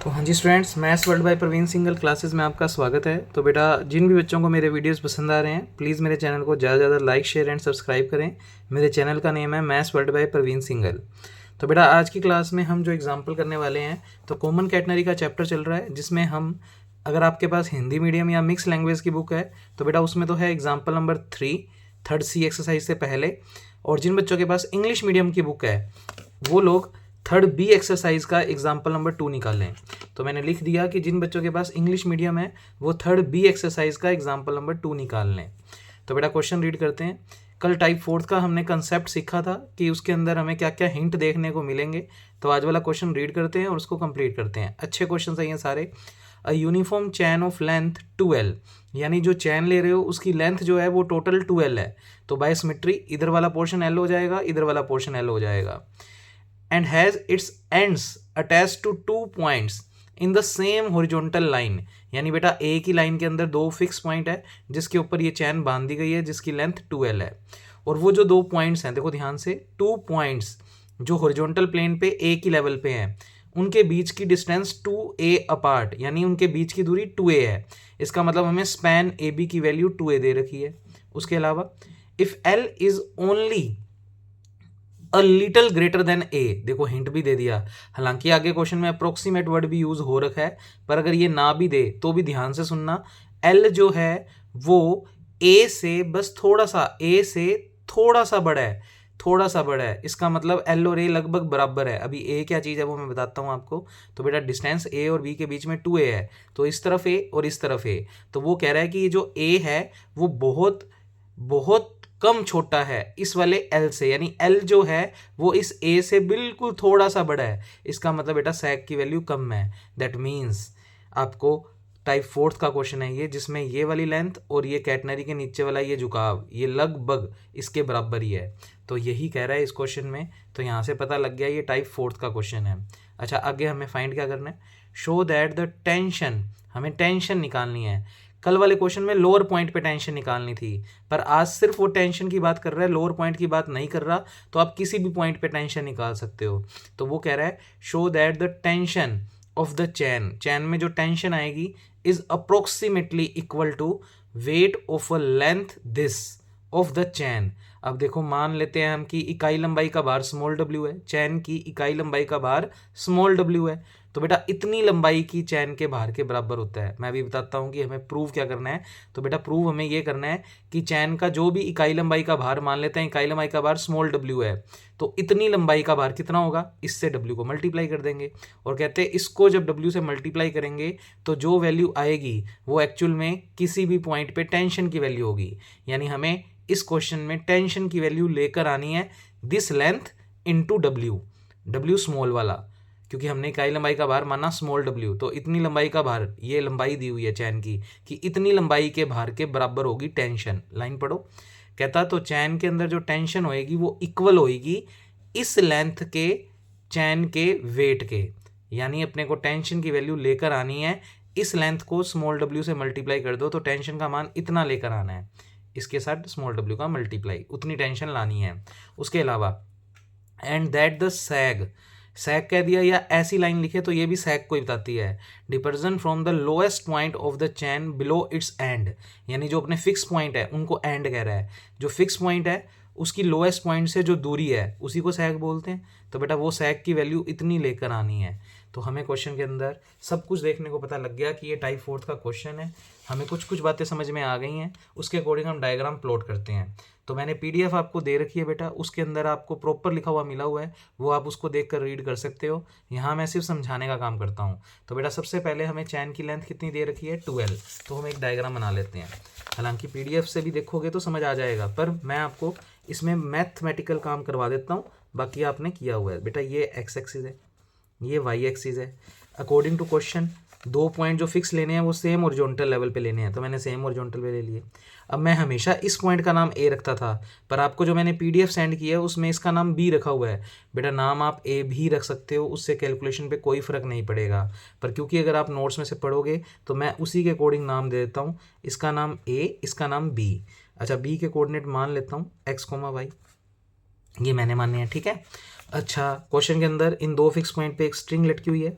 तो हाँ जी students, maths world by Praveen single classes में आपका स्वागत है। तो बेटा, जिन भी बच्चों को मेरे वीडियोस पसंद आ रहे हैं, प्लीज़ मेरे चैनल को ज़्यादा से ज़्यादा लाइक, शेयर एंड सब्सक्राइब करें। मेरे चैनल का नेम है maths world by Praveen Singhal. तो बेटा, आज की क्लास में हम जो एग्जाम्पल करने वाले हैं, तो कॉमन कैटनरी का चैप्टर चल रहा है, जिसमें हम, अगर आपके पास हिंदी मीडियम या मिक्स लैंग्वेज की बुक है तो बेटा उसमें तो है example number 3 third C exercise से पहले। और जिन बच्चों के पास इंग्लिश मीडियम की बुक है वो लोग थर्ड बी एक्सरसाइज का एग्जाम्पल नंबर 2 निकालें। तो मैंने लिख दिया कि जिन बच्चों के पास इंग्लिश मीडियम है वो थर्ड बी एक्सरसाइज का एग्जाम्पल नंबर 2 निकाल लें। तो बेटा क्वेश्चन रीड करते हैं। कल टाइप फोर्थ का हमने कंसेप्ट सीखा था कि उसके अंदर हमें क्या क्या हिंट देखने को मिलेंगे। तो आज वाला क्वेश्चन रीड करते हैं और उसको कंप्लीट करते हैं। अच्छे क्वेश्चन है ये सारे। A uniform chain of length 2L, यानी जो चैन ले रहे हो उसकी लेंथ जो है वो टोटल 2L है। तो बाय सिमेट्री इधर वाला पोर्शन L हो जाएगा, इधर वाला पोर्शन L हो जाएगा। and has its ends attached to 2 points in the same horizontal line, यानी बेटा एक ही लाइन के अंदर दो फिक्स पॉइंट है जिसके ऊपर ये चैन बांध दी गई है, जिसकी लेंथ 2L है। और वो जो दो पॉइंट्स हैं, देखो ध्यान से, 2 पॉइंट्स जो हॉरिजॉन्टल प्लेन पे एक ही लेवल पे हैं, उनके बीच की डिस्टेंस 2a अपार्ट, यानी उनके बीच की दूरी 2a है। इसका मतलब हमें स्पैन ए बी की वैल्यू 2a दे रखी है। उसके अलावा if L is only a little greater than A, देखो हिंट भी दे दिया। हालांकि आगे क्वेश्चन में अप्रोक्सीमेट वर्ड भी यूज हो रखा है, पर अगर ये ना भी दे तो भी ध्यान से सुनना। एल जो है वो ए से बस थोड़ा सा, ए से थोड़ा सा बड़ा है, थोड़ा सा बड़ा है। इसका मतलब एल और ए लगभग बराबर है। अभी ए क्या चीज़ है वो मैं बताता हूँ आपको। तो बेटा डिस्टेंस ए और बी के बीच में 2a है, तो इस तरफ ए और इस तरफ ए। तो वो कह रहा है कि ये जो ए है वो बहुत बहुत कम छोटा है इस वाले एल से, यानी एल जो है वो इस ए से बिल्कुल थोड़ा सा बड़ा है। इसका मतलब बेटा सैक की वैल्यू कम है। दैट मीन्स आपको टाइप फोर्थ का क्वेश्चन है ये, जिसमें ये वाली लेंथ और ये कैटनरी के नीचे वाला ये झुकाव ये लगभग इसके बराबर ही है। तो यही कह रहा है इस क्वेश्चन में। तो यहाँ से पता लग गया ये टाइप फोर्थ का क्वेश्चन है। अच्छा, आगे हमें फाइंड क्या करना है? शो दैट द टेंशन, हमें टेंशन निकालनी है। कल वाले क्वेश्चन में लोअर पॉइंट पे टेंशन निकालनी थी, पर आज सिर्फ वो टेंशन की बात कर रहा है, लोअर पॉइंट की बात नहीं कर रहा। तो आप किसी भी पॉइंट पे टेंशन निकाल सकते हो। तो वो कह रहा है show that the tension of the chain, chain में जो टेंशन आएगी is approximately equal to weight of a length this of the chain. अब देखो, मान लेते हैं हम कि इकाई लंबाई का भार स्मॉल w है, चैन की इकाई लंबाई का भार स्मॉल w है। तो बेटा इतनी लंबाई की चैन के भार के बराबर होता है। मैं अभी बताता हूँ कि हमें प्रूव क्या करना है। तो बेटा प्रूव हमें ये करना है कि चैन का जो भी इकाई लंबाई का भार, मान लेते हैं इकाई लंबाई का भार स्मॉल w है, तो इतनी लंबाई का भार कितना होगा, इससे w को मल्टीप्लाई कर देंगे। और कहते हैं इसको जब w से मल्टीप्लाई करेंगे तो जो वैल्यू आएगी वो एक्चुअल में किसी भी पॉइंट पे टेंशन की वैल्यू होगी। यानी हमें इस क्वेश्चन में टेंशन की वैल्यू लेकर आनी है this length into w, w small वाला, क्योंकि हमने इकाई लंबाई का भार माना स्मॉल w। तो इतनी लंबाई का भार, ये लंबाई दी हुई है चैन की, कि इतनी लंबाई के भार के बराबर होगी टेंशन। लाइन पढ़ो। कहता तो चैन के अंदर जो टेंशन होएगी वो इक्वल होएगी इस लेंथ के चैन के वेट के। यानी अपने को टेंशन की वैल्यू लेकर आनी है, इस लेंथ को स्मॉल w से मल्टीप्लाई कर दो तो टेंशन का मान इतना लेकर आना है, इसके साथ स्मॉल w का मल्टीप्लाई, उतनी टेंशन लानी है। उसके अलावा एंड दैट द सैग, सैग कह दिया या ऐसी लाइन लिखे तो ये भी सैग को ही बताती है। Depression from the lowest point of the chain below its end, यानी जो अपने फिक्स पॉइंट है उनको एंड कह रहा है। जो फिक्स पॉइंट है उसकी लोएस्ट पॉइंट से जो दूरी है उसी को सैग बोलते हैं। तो बेटा वो सैग की वैल्यू इतनी लेकर आनी है। तो हमें क्वेश्चन के अंदर सब कुछ देखने को पता लग गया कि ये टाइप फोर्थ का क्वेश्चन है। हमें कुछ कुछ बातें समझ में आ गई हैं, उसके अकॉर्डिंग हम डायग्राम प्लॉट करते हैं। तो मैंने पीडीएफ आपको दे रखी है बेटा, उसके अंदर आपको प्रॉपर लिखा हुआ मिला हुआ है, वो आप उसको देखकर रीड कर सकते हो। यहाँ मैं सिर्फ समझाने का काम करता हूँ। तो बेटा सबसे पहले हमें चैन की लेंथ कितनी दे रखी है, 2L। तो हम एक डायग्राम बना लेते हैं। हालांकि पीडीएफ से भी देखोगे तो समझ आ जाएगा, पर मैं आपको इसमें मैथमेटिकल काम करवा देता हूँ, बाकी आपने किया हुआ है। बेटा ये एक्स एक्सिस है, ये वाई एक्सिस है। अकॉर्डिंग टू क्वेश्चन दो पॉइंट जो फिक्स लेने हैं वो सेम ओरिजोनटल लेवल पे लेने हैं, तो मैंने सेम ओरिजोनटल पे ले लिए। अब मैं हमेशा इस पॉइंट का नाम ए रखता था, पर आपको जो मैंने पीडीएफ सेंड किया है उसमें इसका नाम बी रखा हुआ है। बेटा नाम आप ए भी रख सकते हो, उससे कैलकुलेशन पे कोई फ़र्क नहीं पड़ेगा। पर क्योंकि अगर आप नोट्स में से पढ़ोगे तो मैं उसी के अकॉर्डिंग नाम दे देता हूँ। इसका नाम ए, इसका नाम बी। अच्छा, बी के कोऑर्डिनेट मान लेता हूँ एक्स कोमा वाई, ये मैंने माने हैं, ठीक है। अच्छा, क्वेश्चन के अंदर इन दो फिक्स पॉइंट पे एक स्ट्रिंग लटकी हुई है,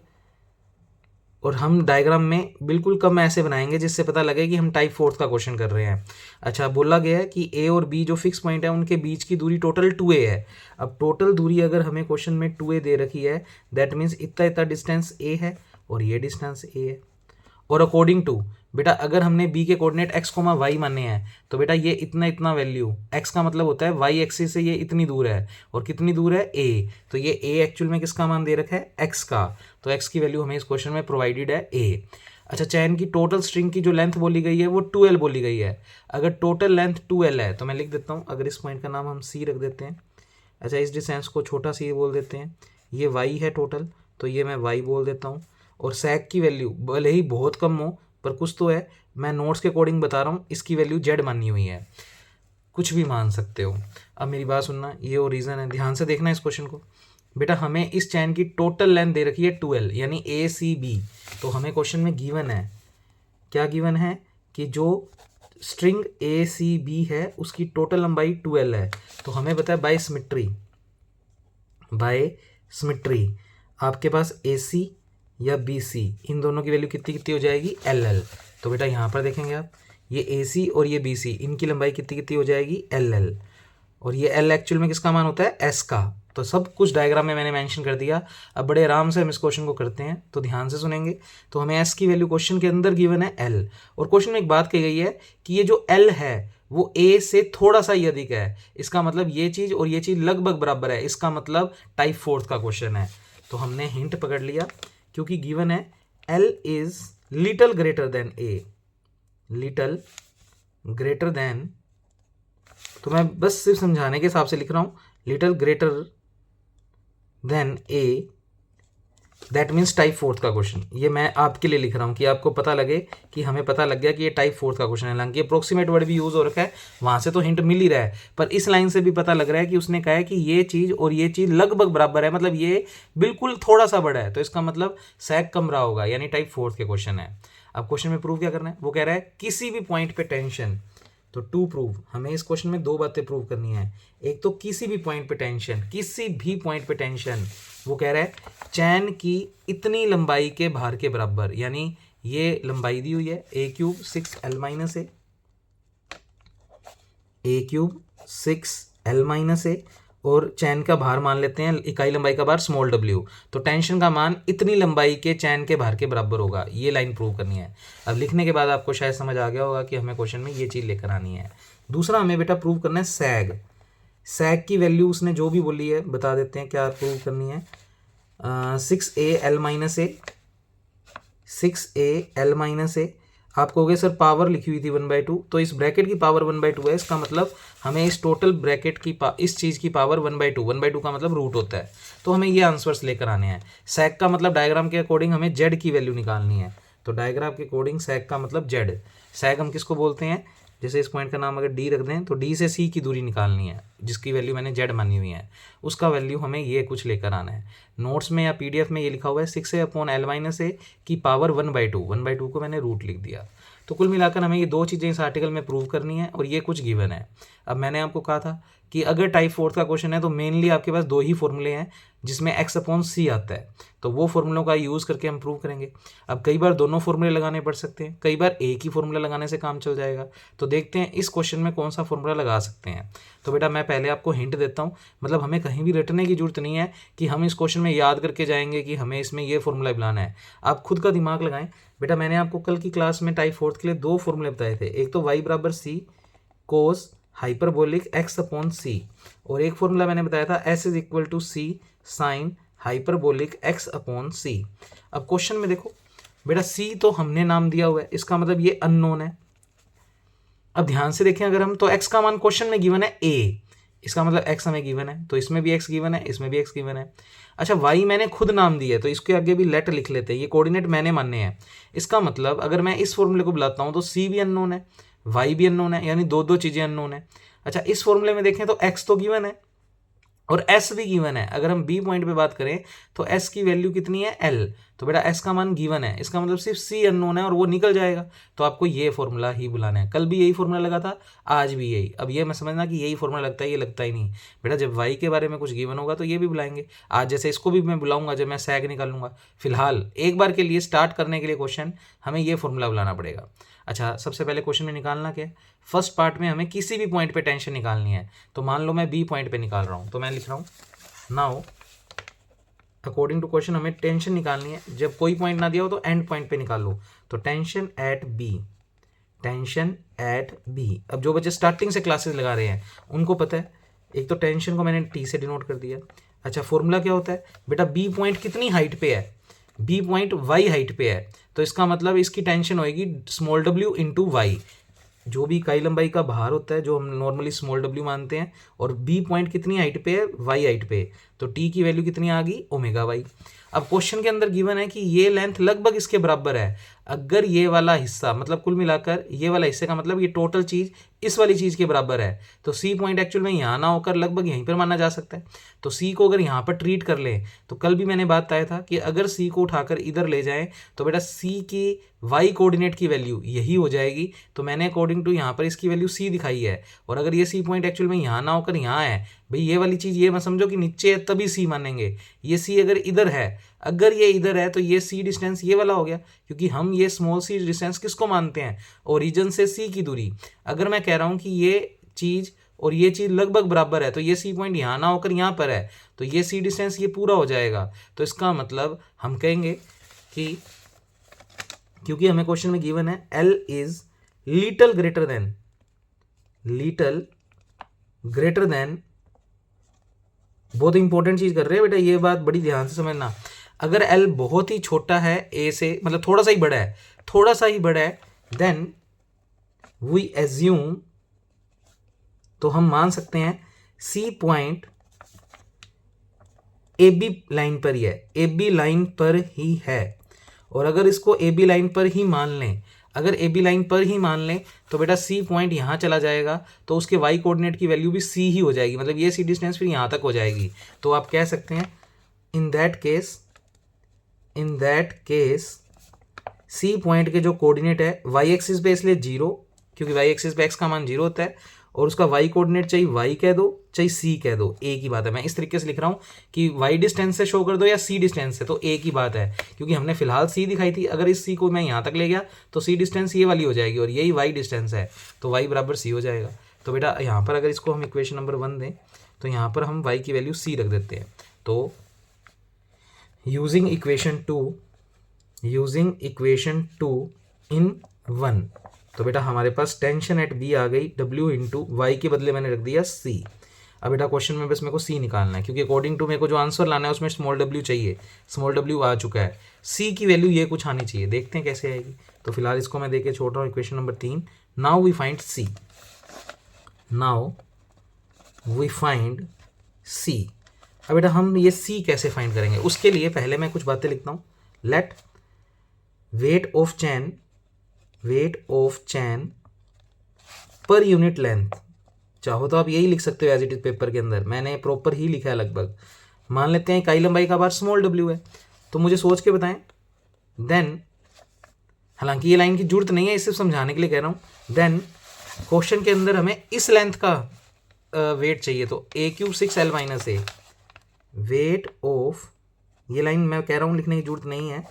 और हम डायग्राम में बिल्कुल कम ऐसे बनाएंगे जिससे पता लगे कि हम टाइप फोर्थ का क्वेश्चन कर रहे हैं। अच्छा, बोला गया है कि ए और बी जो फिक्स पॉइंट है उनके बीच की दूरी टोटल 2a है। अब टोटल दूरी अगर हमें क्वेश्चन में 2a दे रखी है, दैट मीन्स इतना इतना डिस्टेंस a है और ये डिस्टेंस a है। और अकॉर्डिंग टू बेटा अगर हमने b के कोऑर्डिनेट x, y माने हैं तो बेटा ये इतना इतना वैल्यू, x का मतलब होता है y एक्सिस से ये इतनी दूर है और कितनी दूर है a, तो ये a एक्चुअल में किसका मान दे रखा है, x का, तो x की वैल्यू हमें इस क्वेश्चन में प्रोवाइडेड है a। अच्छा, चैन की टोटल स्ट्रिंग की जो लेंथ बोली गई है वो 2l बोली गई है। अगर टोटल लेंथ 2l है तो मैं लिख देता हूँ, अगर इस पॉइंट का नाम हम c रख देते हैं। अच्छा, इस डिस्टेंस को छोटा सी बोल देते हैं, ये y है टोटल, तो ये मैं y बोल देता हूँ। और sec की वैल्यू भले ही बहुत कम हो पर कुछ तो है, मैं नोट्स के अकॉर्डिंग बता रहा हूँ, इसकी वैल्यू z मानी हुई है, कुछ भी मान सकते हो। अब मेरी बात सुनना, ये और रीज़न है, ध्यान से देखना इस क्वेश्चन को। बेटा हमें इस चैन की टोटल लेंथ दे रखी है 2l यानी ACB, तो हमें क्वेश्चन में गिवन है, क्या गिवन है कि जो स्ट्रिंग ACB है उसकी टोटल लंबाई 2l है। तो हमें पता है बाय सिमिट्री आपके पास AC या BC इन दोनों की वैल्यू कितनी कितनी हो जाएगी, LL। तो बेटा यहाँ पर देखेंगे आप, ये AC और ये BC इनकी लंबाई कितनी कितनी हो जाएगी, LL, और ये L एक्चुअल में किसका मान होता है, S का। तो सब कुछ डायग्राम में मैंने मेंशन कर दिया। अब बड़े आराम से हम इस क्वेश्चन को करते हैं, तो ध्यान से सुनेंगे। तो हमें S की वैल्यू क्वेश्चन के अंदर गिवन है L, और क्वेश्चन में एक बात कही गई है कि ये जो L है वो A से थोड़ा सा ही अधिक है। इसका मतलब ये चीज़ और ये चीज़ लगभग बराबर है, इसका मतलब टाइप फोर्थ का क्वेश्चन है। तो हमने हिंट पकड़ लिया, क्योंकि गिवन है L is little greater then A, little greater then, तो मैं बस सिर्फ समझाने के हिसाब से लिख रहा हूँ, little greater then A, that means type fourth का क्वेश्चन। ये मैं आपके लिए लिख रहा हूँ कि आपको पता लगे कि हमें पता लग गया कि ये टाइप फोर्थ का क्वेश्चन है। हालांकि अप्रोक्सीमेट वर्ड भी यूज़ हो रखा है, वहाँ से तो हिंट मिल ही रहा है, पर इस लाइन से भी पता लग रहा है कि उसने कहा है कि ये चीज़ और ये चीज़ लगभग बराबर है, मतलब ये बिल्कुल थोड़ा सा बड़ा है, तो इसका मतलब sec कम रहा होगा, यानी टाइप फोर्थ के क्वेश्चन है। अब क्वेश्चन में प्रूव क्या करना है, वो कह रहा है किसी भी पॉइंट पे टेंशन, तो टू प्रूव हमें इस क्वेश्चन में दो बातें प्रूव करनी है। एक तो किसी भी पॉइंट पे टेंशन, किसी भी पॉइंट पे टेंशन, वो कह रहा है चैन की इतनी लंबाई के भार के बराबर, यानी ये लंबाई दी हुई है a³ 6l-a, a³ 6l-a, और चैन का भार मान लेते हैं, इकाई लंबाई का भार स्मॉल w, तो टेंशन का मान इतनी लंबाई के चैन के भार के बराबर होगा। ये लाइन प्रूव करनी है। अब लिखने के बाद आपको शायद समझ आ गया होगा कि हमें क्वेश्चन में ये चीज़ लेकर आनी है। दूसरा हमें बेटा प्रूव करना है सैग की वैल्यू उसने जो भी बोली है बता देते हैं क्या प्रूव करनी है। 6al-a, 6al-a, आप कहोगे सर पावर लिखी हुई थी 1/2, तो इस ब्रैकेट की पावर 1/2 है, इसका मतलब हमें इस टोटल ब्रैकेट की इस चीज़ की पावर 1/2 का मतलब रूट होता है, तो हमें ये आंसर्स लेकर आने हैं। सैग का मतलब डायग्राम के अकॉर्डिंग हमें जेड की वैल्यू निकालनी है, तो डायग्राम के अकॉर्डिंग सैग का मतलब जेड। सैग हम किसको बोलते हैं, जैसे इस पॉइंट का नाम अगर डी रख दें तो डी से सी की दूरी निकालनी है, जिसकी वैल्यू मैंने जेड मानी हुई है, उसका वैल्यू हमें ये कुछ लेकर आना है। नोट्स में या पीडीएफ में ये लिखा हुआ है 6a/l-a की पावर 1/2 को मैंने रूट लिख दिया। तो कुल मिलाकर हमें ये दो चीज़ें इस आर्टिकल में प्रूव करनी है, और ये कुछ गिवन है। अब मैंने आपको कहा था कि अगर टाइप फोर्थ का क्वेश्चन है तो मेनली आपके पास दो ही फॉर्मूले हैं जिसमें x/c आता है, तो वो फॉर्मूलों का यूज़ करके हम प्रूव करेंगे। अब कई बार दोनों फॉर्मूले लगाने पड़ सकते हैं, कई बार एक ही फॉर्मूला लगाने से काम चल जाएगा, तो देखते हैं इस क्वेश्चन में कौन सा फॉर्मूला लगा सकते हैं। तो बेटा मैं पहले आपको हिंट देता हूँ, मतलब हमें कहीं भी रटने की जरूरत नहीं है कि हम इस क्वेश्चन में याद करके जाएंगे कि हमें इसमें ये फॉर्मूला बनाना है। आप खुद का दिमाग लगाएं। बेटा मैंने आपको कल की क्लास में टाइप फोर्थ के लिए दो फॉर्मूले बताए थे, एक तो y = c हाइपरबोलिक x/c, और एक फॉर्मूला मैंने बताया था s = c sine hyperbolic x/c। अब क्वेश्चन में देखो बेटा c तो हमने नाम दिया हुआ है, इसका मतलब ये अननोन है। अब ध्यान से देखें, अगर हम तो x का मान क्वेश्चन में गिवन है a, इसका मतलब x हमें गिवन है, तो इसमें भी x गिवन है, इसमें भी x गिवन है। अच्छा y मैंने खुद नाम दिया है, तो इसके आगे भी लेट लिख लेते हैं, ये कोऑर्डिनेट मैंने मानने हैं। इसका मतलब अगर मैं इस फॉर्मूले को बुलाता हूँ तो c भी अननोन है, y भी अननोन है, यानी दो दो चीज़ें अननोन है। अच्छा इस फॉर्मूले में देखें तो x तो गिवन है और s भी गिवन है। अगर हम b पॉइंट पे बात करें तो s की वैल्यू कितनी है l, तो बेटा s का मान गिवन है, इसका मतलब सिर्फ c अननोन है और वो निकल जाएगा। तो आपको ये फॉर्मूला ही बुलाना है। कल भी यही फॉर्मूला लगा था, आज भी यही। अब ये मैं समझना कि यही फॉर्मूला लगता है, ये लगता ही नहीं बेटा। जब y के बारे में कुछ गिवन होगा तो ये भी बुलाएंगे। आज जैसे इसको भी मैं बुलाऊंगा जब मैं sec निकालूंगा। फिलहाल एक बार के लिए स्टार्ट करने के लिए क्वेश्चन हमें ये फॉर्मूला बुलाना पड़ेगा। अच्छा, सबसे पहले क्वेश्चन में निकालना क्या है, फर्स्ट पार्ट में हमें किसी भी पॉइंट पे टेंशन निकालनी है। तो मान लो मैं बी पॉइंट पे निकाल रहा हूँ, तो मैं लिख रहा हूँ नाउ अकॉर्डिंग टू क्वेश्चन हमें टेंशन निकालनी है। जब कोई पॉइंट ना दिया हो तो एंड पॉइंट पे निकाल लो। तो tension at B, tension at B. अब जो बच्चे स्टार्टिंग से क्लासेस लगा रहे हैं उनको पता है, एक तो टेंशन को मैंने टी से डिनोट कर दिया। अच्छा, फॉर्मूला क्या होता है बेटा, बी पॉइंट कितनी हाइट पे है, बी पॉइंट वाई हाइट पे है, तो इसका मतलब इसकी टेंशन होएगी स्मॉल डब्ल्यू इंटू वाई। जो भी इकाई लंबाई का भार होता है जो हम नॉर्मली स्मॉल डब्ल्यू मानते हैं, और बी पॉइंट कितनी हाइट पे है, वाई हाइट पे, तो टी की वैल्यू कितनी आ गई, ओमेगा वाई। अब क्वेश्चन के अंदर गिवन है कि ये लेंथ लगभग इसके बराबर है। अगर ये वाला हिस्सा मतलब कुल मिलाकर ये वाला हिस्से का मतलब ये टोटल चीज इस वाली चीज के बराबर है, तो सी पॉइंट एक्चुअल में यहाँ ना होकर लगभग यहीं पर माना जा सकता है। तो सी को अगर यहाँ पर ट्रीट कर लें, तो कल भी मैंने बात बताया था कि अगर सी को उठाकर इधर ले जाएं तो बेटा सी की वाई कोऑर्डिनेट की वैल्यू यही हो जाएगी। तो मैंने अकॉर्डिंग टू यहाँ पर इसकी वैल्यू सी दिखाई है, और अगर ये सी पॉइंट एक्चुअल में यहाँ ना होकर यहाँ है, भाई ये वाली चीज़ ये मैं समझो कि नीचे है तभी सी मानेंगे। ये सी अगर इधर है, अगर ये इधर है तो ये सी डिस्टेंस ये वाला हो गया, क्योंकि हम ये स्मॉल सी डिस्टेंस किसको मानते हैं, ओरिजिन से सी की दूरी। अगर मैं कह रहा हूँ कि ये चीज़ और ये चीज़ लगभग बराबर है, तो ये सी पॉइंट यहाँ ना होकर यहाँ पर है, तो ये सी डिस्टेंस ये पूरा हो जाएगा। तो इसका मतलब हम कहेंगे कि क्योंकि हमें क्वेश्चन में गिवन है L is little greater then, बहुत इंपॉर्टेंट चीज कर रहे हैं बेटा, ये बात बड़ी ध्यान से समझना। अगर L बहुत ही छोटा है A से, मतलब थोड़ा सा ही बड़ा है, देन वी एज्यूम, तो हम मान सकते हैं C पॉइंट AB लाइन पर ही है, AB लाइन पर ही है। और अगर इसको AB लाइन पर ही मान लें, अगर AB लाइन पर ही मान लें तो बेटा C पॉइंट यहाँ चला जाएगा, तो उसके y कोऑर्डिनेट की वैल्यू भी C ही हो जाएगी, मतलब ये C डिस्टेंस फिर यहाँ तक हो जाएगी। तो आप कह सकते हैं in that case C point के जो कोऑर्डिनेट है y एक्सिस पे, इसलिए 0, क्योंकि y एक्सिस पे x का मान 0 होता है, और उसका y कोऑर्डिनेट चाहे y कह दो चाहे c कह दो, एक ही बात है। मैं इस तरीके से लिख रहा हूँ कि y डिस्टेंस से शो कर दो या c डिस्टेंस से, तो एक ही बात है, क्योंकि हमने फिलहाल c दिखाई थी। अगर इस c को मैं यहाँ तक ले गया तो c डिस्टेंस ये वाली हो जाएगी, और यही y डिस्टेंस है, तो y बराबर c हो जाएगा। तो बेटा यहाँ पर अगर इसको हम इक्वेशन नंबर 1 दें तो यहाँ पर हम y की वैल्यू c रख देते हैं। तो यूजिंग इक्वेशन 2 इन 1, तो बेटा हमारे पास टेंशन एट बी आ गई, W इंटू वाई के बदले मैंने रख दिया C। अब बेटा क्वेश्चन में बस मेरे को C निकालना है, क्योंकि अकॉर्डिंग टू मेरे को जो आंसर लाना है उसमें स्मॉल w चाहिए, स्मॉल w आ चुका है, C की वैल्यू ये कुछ आनी चाहिए, देखते हैं कैसे आएगी। तो फिलहाल इसको मैं देके छोड़ रहा हूँ equation number 3। Now we find C। अब बेटा हम ये C कैसे फाइंड करेंगे, उसके लिए पहले मैं कुछ बातें लिखता हूँ। Late weight of chain per unit length, चाहो तो आप यही लिख सकते हो एज इट इज पेपर के अंदर, मैंने प्रॉपर ही लिखा है लगभग। मान लेते हैं इकाई लंबाई का भार स्मॉल w है, तो मुझे सोच के बताएं। देन, हालांकि ये लाइन की जरूरत नहीं है, इसे समझाने के लिए कह रहा हूँ। देन क्वेश्चन के अंदर हमें इस लेंथ का वेट चाहिए, तो a³ 6l - a, weight of, ये लाइन मैं कह रहा हूँ लिखने की जरूरत नहीं है,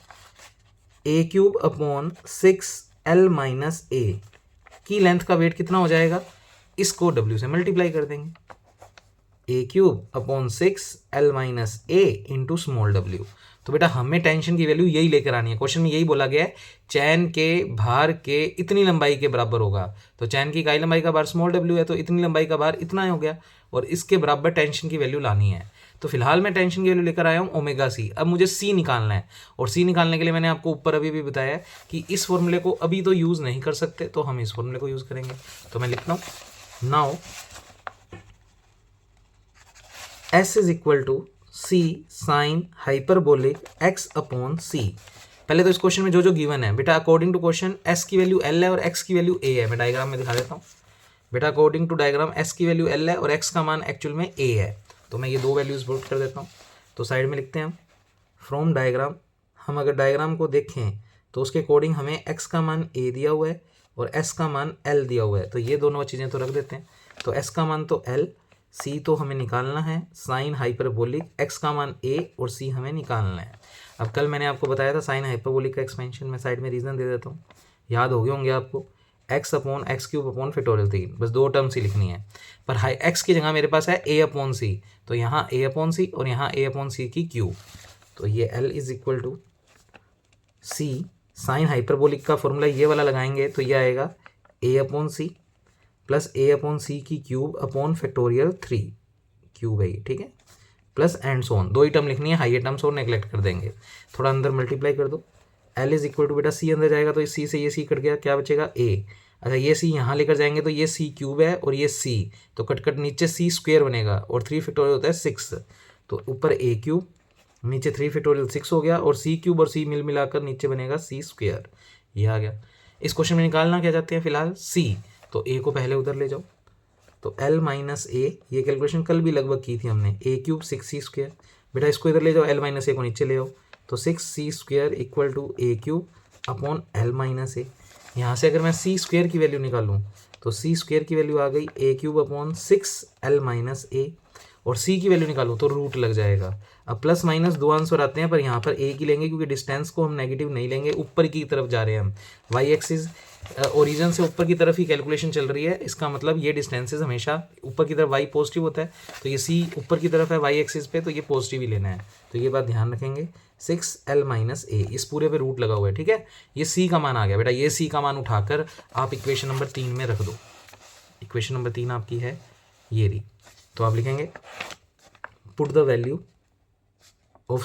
a³ अपॉन 6l - a की लेंथ का वेट कितना हो जाएगा, इसको w से मल्टीप्लाई कर देंगे, a³ upon 6l - a into small w। तो बेटा हमें टेंशन की वैल्यू यही लेकर आनी है। क्वेश्चन में यही बोला गया है चैन के भार के इतनी लंबाई के बराबर होगा, तो चैन की इकाई लंबाई का भार स्मॉल w है, तो इतनी लंबाई का भार इतना हो गया, और इसके बराबर टेंशन की वैल्यू लानी है। तो फिलहाल मैं टेंशन की वैल्यू लेकर आया हूँ ओमेगा C। अब मुझे C निकालना है, और C निकालने के लिए मैंने आपको ऊपर अभी भी बताया है कि इस फॉर्मूले को अभी तो यूज़ नहीं कर सकते, तो हम इस फॉर्मूले को यूज़ करेंगे। तो मैं लिखता हूँ now S is equal to C sine hyperbolic x upon C। पहले तो इस क्वेश्चन में जो जो गिवन है बेटा, अकॉर्डिंग टू क्वेश्चन S की वैल्यू L है और x की वैल्यू A है। मैं डायग्राम में दिखा देता हूँ बेटा, अकॉर्डिंग टू डायग्राम S की वैल्यू L है और x का मान एक्चुअल में A है। तो मैं ये दो वैल्यूज़ पुट कर देता हूँ। तो साइड में लिखते हैं हम फ्रॉम डायग्राम। हम अगर डायग्राम को देखें तो उसके अकॉर्डिंग हमें x का मान a दिया हुआ है और s का मान l दिया हुआ है, तो ये दोनों चीज़ें तो रख देते हैं। तो s का मान तो l, c तो हमें निकालना है साइन हाइपरबोलिक, x का मान a और c हमें निकालना है। अब कल मैंने आपको बताया था साइन हाइपरबोलिक का एक्सपेंशन, मैं साइड में रीज़न दे देता हूँ, याद हो गए होंगे आपको, x upon x cube upon factorial 3, बस दो टर्म्स ही लिखनी है। पर हाई x की जगह मेरे पास है a अपॉन सी, तो यहाँ a अपॉन सी और यहाँ a अपॉन सी की क्यूब, तो ये l is equal to c। Sine hyperbolic का फॉर्मूला ये वाला लगाएंगे तो ये आएगा a upon C plus a upon C की क्यूब अपॉन फैक्टोरियल 3, क्यूब है ये, ठीक है, प्लस एंड सो ऑन। दो ही टर्म लिखनी है, हाइयर टर्म्स और नेग्लेक्ट कर देंगे, थोड़ा अंदर मल्टीप्लाई कर दो। l इज इक्वल टू बेटा c अंदर जाएगा तो इस c से ये c कट गया, क्या बचेगा a। अच्छा ये c यहाँ लेकर जाएंगे तो ये c क्यूब है और ये c, तो कट कट नीचे c स्क्वायर बनेगा और 3 फैक्टोरियल होता है 6, तो ऊपर a क्यूब नीचे 3 फैक्टोरियल 6 हो गया और c क्यूब और c मिल मिलाकर नीचे बनेगा c स्क्वायर, ये आ गया। इस क्वेश्चन में निकालना क्या चाहते हैं फिलहाल c, तो a को पहले उधर ले जाओ, तो l माइनस a, ये कैलकुलेशन कल भी लगभग की थी हमने, a क्यूब 6c स्क्वायर, बेटा इसको इधर ले जाओ, l माइनस a को नीचे ले आओ, तो 6c square equal to a cube upon l minus a। यहाँ से अगर मैं c स्क्वायर की वैल्यू निकालूँ तो c स्क्वायर की वैल्यू आ गई a cube upon 6l minus a, और c की वैल्यू निकालूँ तो रूट लग जाएगा। अब प्लस माइनस दो आंसर आते हैं, पर यहाँ पर a की लेंगे क्योंकि डिस्टेंस को हम नेगेटिव नहीं लेंगे, ऊपर की तरफ जा रहे हैं हम, y एक्सिस ओरिजिन से ऊपर की तरफ ही कैलकुलेशन चल रही है, इसका मतलब ये डिस्टेंसेस हमेशा ऊपर की तरफ y पॉजिटिव होता है, तो ये c ऊपर की तरफ है y एक्सिस पे, तो ये पॉजिटिव ही लेना है, तो ये बात ध्यान रखेंगे। 6l माइनस a, इस पूरे पे रूट लगा हुआ है, ठीक है, ये c का मान आ गया बेटा, ये c का मान उठाकर आप इक्वेशन नंबर 3 में रख दो। इक्वेशन नंबर 3 आपकी है ये रही, तो आप लिखेंगे put the value of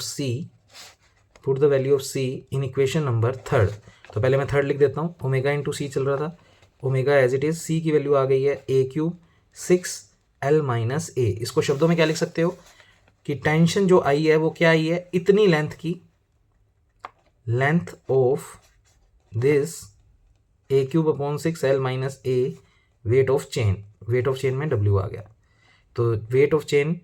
c in equation number 3। तो पहले मैं 3 लिख देता हूँ, ओमेगा इंटू सी चल रहा था, omega as it is, c की वैल्यू आ गई है a cube 6l minus a। इसको शब्दों में क्या लिख सकते हो कि टेंशन जो आई है वो क्या आई है, इतनी लेंथ की, length of this a cube upon 6l minus a, weight of chain, weight of chain में w आ गया, तो वेट ऑफ चेन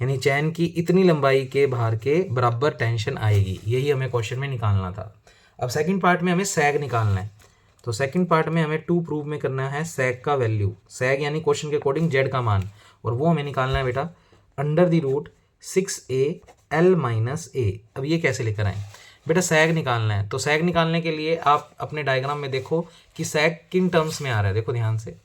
यानी चैन की इतनी लंबाई के भार के बराबर टेंशन आएगी, यही हमें क्वेश्चन में निकालना था। अब सेकंड पार्ट में हमें सैग निकालना है, तो सेकंड पार्ट में हमें 2 प्रूव में करना है सैग का वैल्यू, सैग यानी क्वेश्चन के अकॉर्डिंग जेड का मान, और वो हमें निकालना है बेटा under the root 6al minus a। अब ये कैसे लेकर आए बेटा, सैग निकालना है, तो सैग निकालने के लिए आप अपने डायग्राम में देखो कि सैग किन टर्म्स में आ रहा है। देखो ध्यान से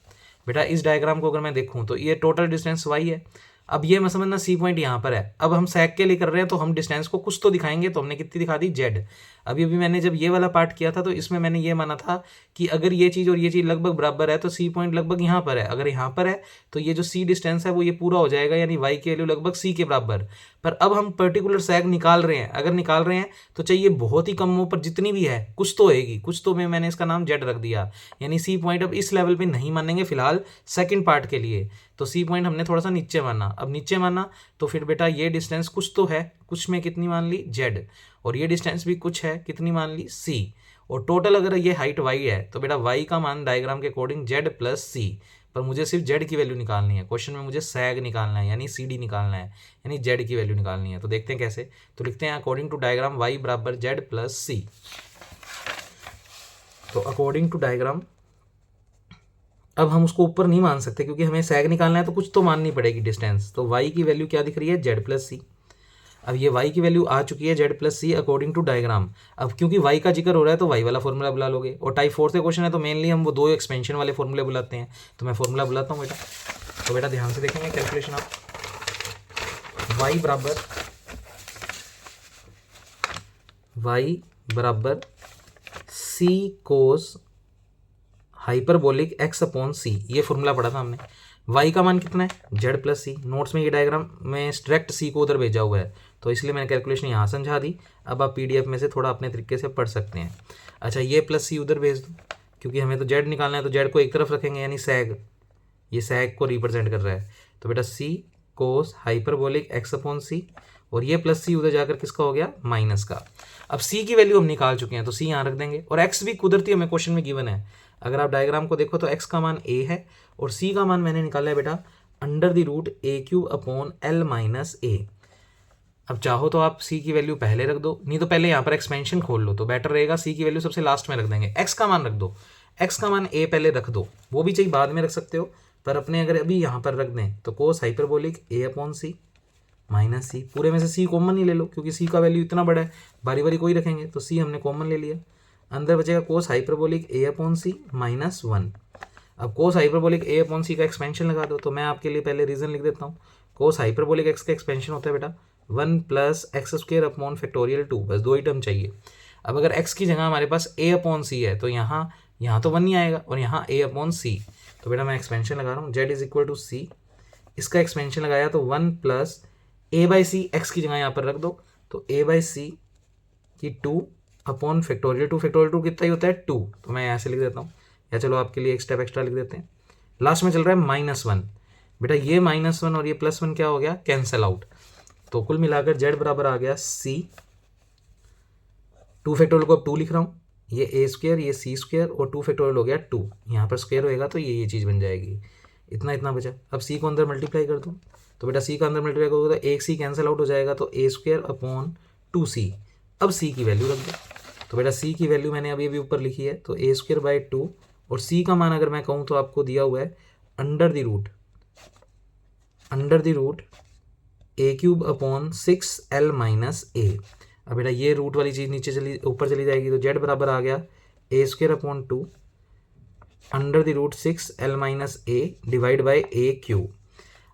बेटा, इस डायग्राम को अगर मैं देखूँ तो ये टोटल डिस्टेंस y है, अब ये मैं समझना सी पॉइंट यहाँ पर है, अब हम सैग के लिए कर रहे हैं तो हम डिस्टेंस को कुछ तो दिखाएंगे, तो हमने कितनी दिखा दी जेड। अभी मैंने जब ये वाला पार्ट किया था तो इसमें मैंने ये माना था कि अगर ये चीज़ और ये चीज़ लगभग बराबर है तो सी पॉइंट लगभग यहाँ पर है, अगर यहाँ पर है तो ये जो सी डिस्टेंस है वो ये पूरा हो जाएगा, यानी वाई की वैल्यू लगभग सी के बराबर। पर अब हम पर्टिकुलर सैग निकाल रहे हैं, अगर निकाल रहे हैं तो चाहिए बहुत ही कम हो, पर जितनी भी है कुछ तो होएगी, कुछ तो मैंने इसका नाम जेड रख दिया, यानी सी पॉइंट अब इस लेवल पे नहीं मानेंगे फिलहाल सेकंड पार्ट के लिए, तो सी पॉइंट हमने थोड़ा सा नीचे माना। अब नीचे माना तो फिर बेटा ये डिस्टेंस कुछ तो है, कुछ में कितनी मान ली जेड, और ये डिस्टेंस भी कुछ है, कितनी मान ली सी, और टोटल अगर ये हाइट वाई है तो बेटा वाई का मान डायग्राम के अकॉर्डिंग जेड प्लस सी, पर मुझे सिर्फ जेड की वैल्यू निकालनी है, क्वेश्चन में मुझे सैग निकालना है यानी सी डी निकालना है, यानी जेड की वैल्यू निकालनी है। तो देखते हैं कैसे, तो लिखते हैं अकॉर्डिंग टू डायग्राम वाई बराबर जेड प्लस सी। तो अकॉर्डिंग टू डायग्राम अब हम उसको ऊपर नहीं मान सकते क्योंकि हमें सैग निकालना है तो कुछ तो माननी पड़ेगी डिस्टेंस, तो y की वैल्यू क्या दिख रही है जेड प्लस सी। अब ये y की वैल्यू आ चुकी है Z plus C according to diagram. अब क्योंकि y का जिक्र हो रहा है तो y वाला फॉर्मूला बुला लोगे, और टाइप 4 से क्वेश्चन है तो मेनली हम वो दो एक्सपेंशन वाले फॉर्मूले बुलाते हैं, तो मैं फॉर्मूला बुलाता हूँ बेटा। तो बेटा ध्यान से देखेंगे कैलकुलेशन, आप y बराबर सी कोस हाइपरबोलिक x अपॉन सी, ये फॉर्मूला पढ़ा था हमने। y का मान कितना है जेड प्लस सी, नोट्स में ये डायग्राम में डायरेक्ट सी को उधर भेजा हुआ है तो इसलिए मैंने कैलकुलेशन यहाँ समझा दी। अब आप पीडीएफ में से थोड़ा अपने तरीके से पढ़ सकते हैं। अच्छा ये प्लस सी उधर भेज दो क्योंकि हमें तो जेड निकालना है, तो जेड को एक तरफ रखेंगे यानी सैग, ये सैग को रिप्रेजेंट कर रहा है, तो बेटा सी कोस हाइपरबोलिक x अपॉन सी, और ये प्लस सी उधर जाकर किसका हो गया माइनस का। अब c की वैल्यू हम निकाल चुके हैं तो c यहाँ रख देंगे, और x भी कुदरती हमें क्वेश्चन में गिवन है। अगर आप डायग्राम को देखो तो x का मान a है और c का मान मैंने निकाला है बेटा under the root A cube upon L minus A. अब चाहो तो आप c की वैल्यू पहले रख दो, नहीं तो पहले यहाँ पर एक्सपेंशन खोल लो तो बेटर रहेगा। c की वैल्यू सबसे लास्ट में रख देंगे। x का मान रख दो, x का मान a पहले रख दो, वो भी चाहिए बाद में रख सकते हो, पर अपने अगर अभी यहाँ पर रख दें तो cos hyperbolic a upon C minus C. पूरे में से c कॉमन ही ले लो क्योंकि c का वैल्यू इतना बड़ा है, बारी बारी कोई रखेंगे तो c हमने कॉमन ले लिया। अंदर बचेगा cos hyperbolic a upon C minus 1। अब cos hyperbolic a upon C का एक्सपेंशन लगा दो, तो मैं आपके लिए पहले रीजन लिख देता हूँ। कोस हाइपरबोलिक x का एक्सपेंशन होता है बेटा 1 plus x square upon factorial 2, बस 2 ही टर्म चाहिए। अब अगर x की जगह हमारे पास a अपॉन सी है तो यहाँ तो 1 नहीं आएगा और यहाँ a अपॉन सी, तो बेटा मैं एक्सपेंशन लगा रहा हूँ z is equal to C. इसका एक्सपेंशन लगाया तो 1 plus a by C, X की जगह यहाँ पर रख दो तो a बाई सी की 2 अपॉन फैक्टोरियल 2, फैक्टोरियल 2 कितना ही होता है 2, तो मैं यहाँ से लिख देता हूँ, या चलो आपके लिए एक स्टेप एक्स्ट्रा लिख देते हैं। लास्ट में चल रहा है -1, बेटा ये -1 और ये +1 क्या हो गया, कैंसल आउट। तो कुल मिलाकर z बराबर आ गया c, 2 फैक्टोरियल को अब 2 लिख रहा हूँ, ये a स्क्वायर ये c स्क्वायर और 2 फैक्टोरियल हो गया 2, यहाँ पर स्क्वायर होएगा तो ये चीज़ बन जाएगी। इतना इतना बचा। अब c को अंदर मल्टीप्लाई कर दो, तो बेटा c का अंदर मल्टीप्लाई करोगे तो एक c कैंसिल आउट हो जाएगा तो a स्क्वायर अपॉन 2c। अब c की वैल्यू रख दो, तो बेटा c की वैल्यू मैंने अभी ऊपर लिखी है तो a स्क्वायर बाई 2 और c का मान अगर मैं कहूँ तो आपको दिया हुआ है under the root A cube upon 6l minus A. अब बेटा ये रूट वाली चीज़ नीचे ऊपर चली जाएगी तो z बराबर आ गया A square upon 2 under the root 6l minus A divide by A cube.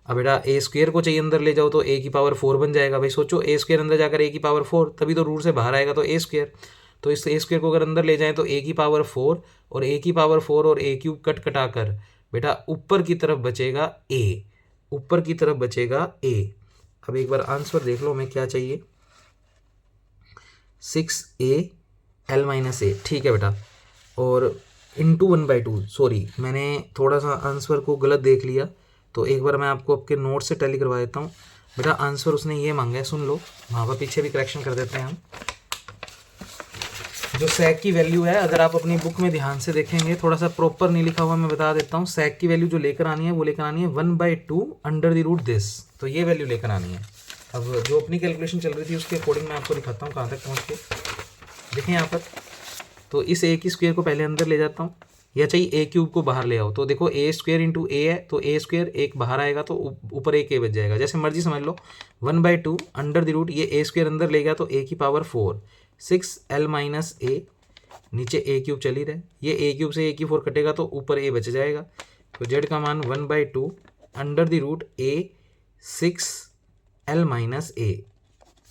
अब बेटा ए स्क्वायर को चाहिए अंदर ले जाओ तो a की पावर 4 बन जाएगा। भाई सोचो a स्क्वायर अंदर जाकर a की पावर 4, तभी तो रूट से बाहर आएगा तो a स्क्वायर, तो इस a स्क्वायर को अगर अंदर ले जाएं तो a की पावर 4 और a की पावर 4 और a क्यूब कटा कर बेटा ऊपर की तरफ बचेगा a, ऊपर की तरफ बचेगा a। अब एक बार आंसर देख लो हमें क्या चाहिए, 6al माइनस ए, ठीक है बेटा, और इंटू 1/2। सॉरी मैंने थोड़ा सा आंसर को गलत देख लिया, तो एक बार मैं आपको आपके नोट से टैली करवा देता हूँ। बेटा आंसर उसने ये मांगा है, सुन लो, वहाँ पर पीछे भी करेक्शन कर देते हैं हम। जो सैक की वैल्यू है अगर आप अपनी बुक में ध्यान से देखेंगे, थोड़ा सा प्रॉपर नहीं लिखा हुआ मैं बता देता हूँ। सैक की वैल्यू जो लेकर आनी है वो लेकर आनी है 1/2 अंडर द रूट दिस, तो ये वैल्यू लेकर आनी है। अब जो अपनी कैलकुलेशन चल रही थी उसके अकॉर्डिंग मैं आपको दिखाता हूँ कहाँ तक पहुँच के। देखें यहाँ पर, तो इस a की स्क्वायर को पहले अंदर ले जाता हूँ, या चाहिए a क्यूब को बाहर ले आओ, तो देखो a स्क्वायर इंटू a है तो a स्क्वायर एक बाहर आएगा तो ऊपर एक a बच जाएगा, जैसे मर्जी समझ लो। 1/2 अंडर द रूट ये a स्क्वायर अंदर ले गया तो a की पावर 4, 6l माइनस ए, नीचे a क्यूब चल ही रहे, ये a क्यूब से a की 4 कटेगा तो ऊपर a बच जाएगा, तो z का मान 1/2 under the root a 6l minus A.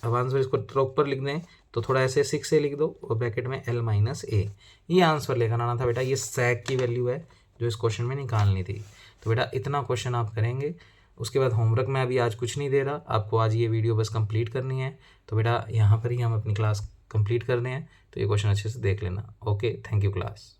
अब आंसर इसको प्रॉपर लिख दें तो थोड़ा ऐसे 6 से लिख दो और ब्रैकेट में l माइनस ए, ये आंसर लेकर आना था बेटा। ये सैक की वैल्यू है जो इस क्वेश्चन में निकालनी थी। तो बेटा इतना क्वेश्चन आप करेंगे, उसके बाद होमवर्क में अभी आज कुछ नहीं दे रहा आपको, आज ये वीडियो बस कंप्लीट करनी है। तो बेटा यहाँ पर ही हम अपनी क्लास कंप्लीट करने हैं, तो ये क्वेश्चन अच्छे से देख लेना। Okay, thank you class.